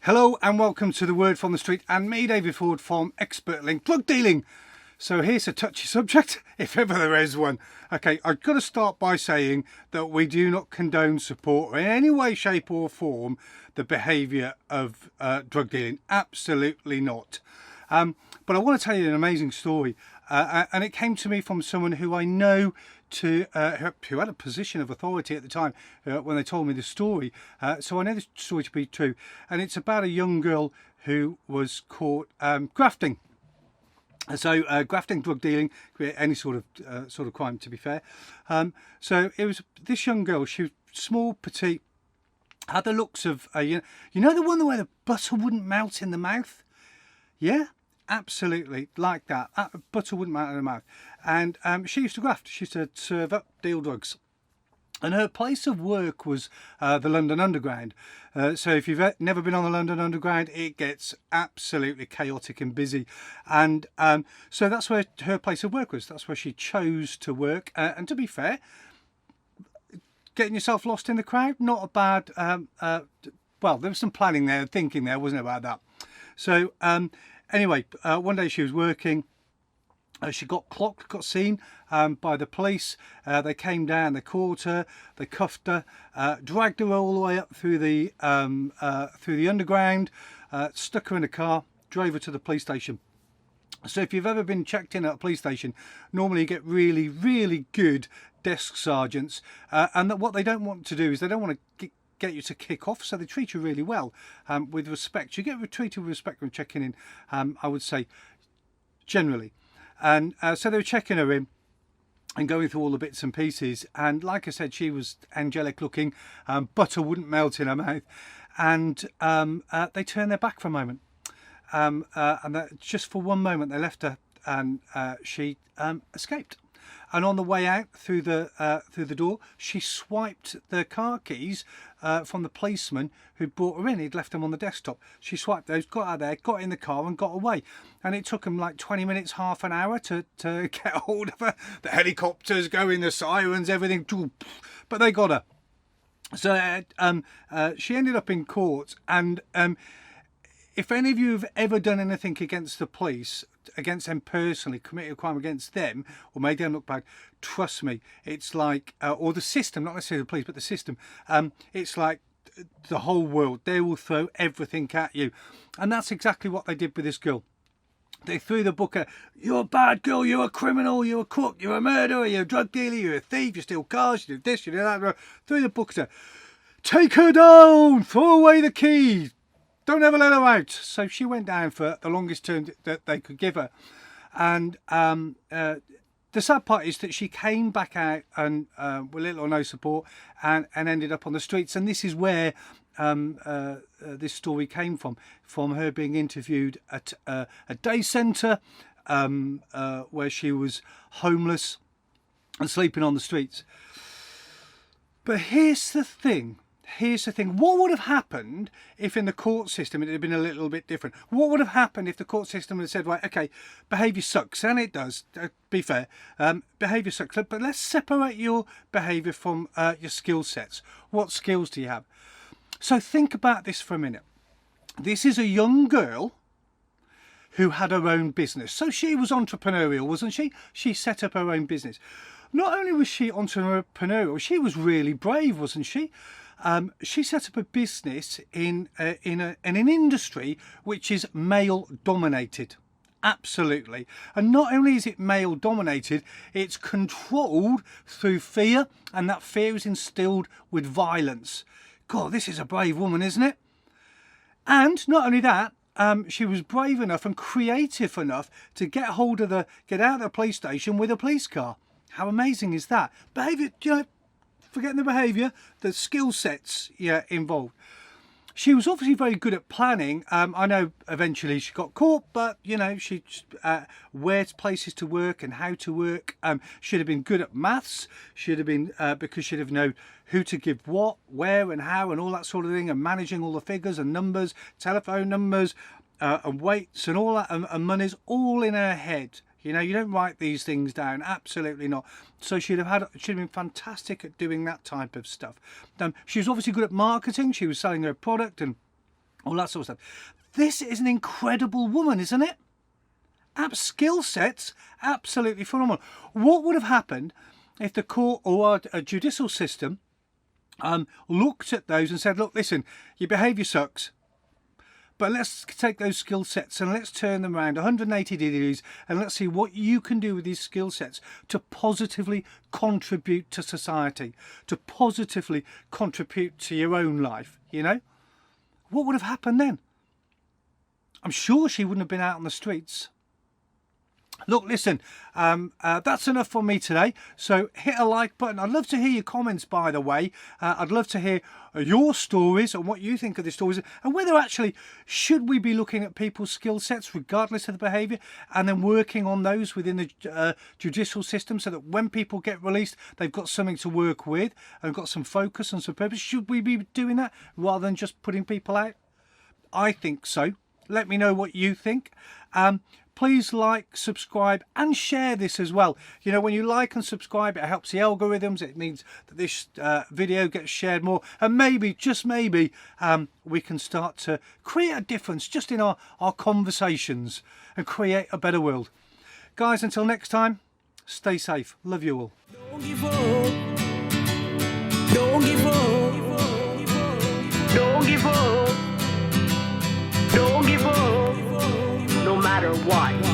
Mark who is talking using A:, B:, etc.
A: Hello and welcome to the Word from the Street and me, David Ford from Expert Link Drug Dealing. So here's a touchy subject, if ever there is one. Okay, I've got to start by saying that we do not condone, support or in any way, shape or form the behaviour of drug dealing. Absolutely not. But I want to tell you an amazing story, and it came to me from someone who I know who had a position of authority at the time when they told me the story. So I know this story to be true, and it's about a young girl who was caught grafting. So grafting, drug dealing, any sort of crime, to be fair. So it was this young girl. She was small, petite, had the looks of you know the one where the butter wouldn't melt in the mouth. Yeah, absolutely like that. Butter wouldn't melt in the mouth. And she used to graft. She used to serve up, deal drugs. And her place of work was the London Underground. So if you've never been on the London Underground, it gets absolutely chaotic and busy. And so that's where her place of work was. That's where she chose to work. And to be fair, getting yourself lost in the crowd, not a bad... well, there was some planning there, thinking there, wasn't it, about that? So anyway, one day she was working. She got clocked, got seen by the police. They came down, they caught her, they cuffed her, dragged her all the way up through the underground, stuck her in a car, drove her to the police station. So if you've ever been checked in at a police station, normally you get really, really good desk sergeants, and that what they don't want to do is they don't want to get you to kick off, so they treat you really well, with respect. You get treated with respect when checking in, I would say, generally. And so they were checking her in and going through all the bits and pieces. And like I said, she was angelic looking. Butter wouldn't melt in her mouth. And they turned their back for a moment. And that just for one moment, they left her, and she escaped. And on the way out through the door, she swiped the car keys from the policeman who brought her in. He'd left them on the desktop. She swiped those, got out of there, got in the car and got away. And it took them like 20 minutes, half an hour to get hold of her. The helicopters going, the sirens, everything. But they got her. So she ended up in court. And if any of you have ever done anything against the police, against them personally, committed a crime against them or made them look bad, trust me, it's like or the system, not necessarily the police but the system, it's like the whole world. They will throw everything at you, and that's exactly what they did with this girl. They threw the book at, you're a bad girl, you're a criminal, you're a crook, you're a murderer, you're a drug dealer, you're a thief, you steal cars, you do this, you do that. Threw the book at her. Take her down, throw away the keys, don't ever let her out. So she went down for the longest term that they could give her. And the sad part is that she came back out and with little or no support and ended up on the streets. And this is where this story came from her being interviewed at a day centre where she was homeless and sleeping on the streets. But here's the thing. What would have happened if in the court system it had been a little bit different? What would have happened if the court system had said, right, okay, behaviour sucks, and it does, be fair, behaviour sucks, but let's separate your behaviour from your skill sets. What skills do you have? So think about this for a minute. This is a young girl who had her own business. So she was entrepreneurial, wasn't she? She set up her own business. Not only was she entrepreneurial, she was really brave, wasn't she? She set up a business in an industry which is male dominated. Absolutely. And not only is it male dominated, it's controlled through fear, and that fear is instilled with violence. God, this is a brave woman, isn't it? And not only that, she was brave enough and creative enough to get out of the police station with a police car. How amazing is that? Behaviour, forgetting the behaviour, the skill sets involved. She was obviously very good at planning. I know eventually she got caught, but she where places to work and how to work. She'd have been good at maths. She'd have been because she'd have known who to give what, where and how and all that sort of thing, and managing all the figures and numbers, telephone numbers and weights and all that, and money's all in her head. You don't write these things down, absolutely not. So she'd have been fantastic at doing that type of stuff. She was obviously good at marketing. She was selling her product and all that sort of stuff. This is an incredible woman, isn't it? Skill sets, absolutely phenomenal. What would have happened if the court or a judicial system looked at those and said, look, listen, your behaviour sucks, but let's take those skill sets and let's turn them around 180 degrees and let's see what you can do with these skill sets to positively contribute to society, to positively contribute to your own life, you know? What would have happened then? I'm sure she wouldn't have been out on the streets. Look, listen, that's enough for me today. So hit a like button. I'd love to hear your comments, by the way. I'd love to hear your stories and what you think of the stories and whether actually should we be looking at people's skill sets regardless of the behaviour and then working on those within the judicial system so that when people get released, they've got something to work with and got some focus and some purpose. Should we be doing that rather than just putting people out? I think so. Let me know what you think. Please like, subscribe and share this as well. You know, when you like and subscribe, it helps the algorithms. It means that this video gets shared more. And maybe, just maybe, we can start to create a difference just in our conversations and create a better world. Guys, until next time, stay safe. Love you all.
B: Don't give up. Don't give up. Don't give up. Don't give up. No matter what.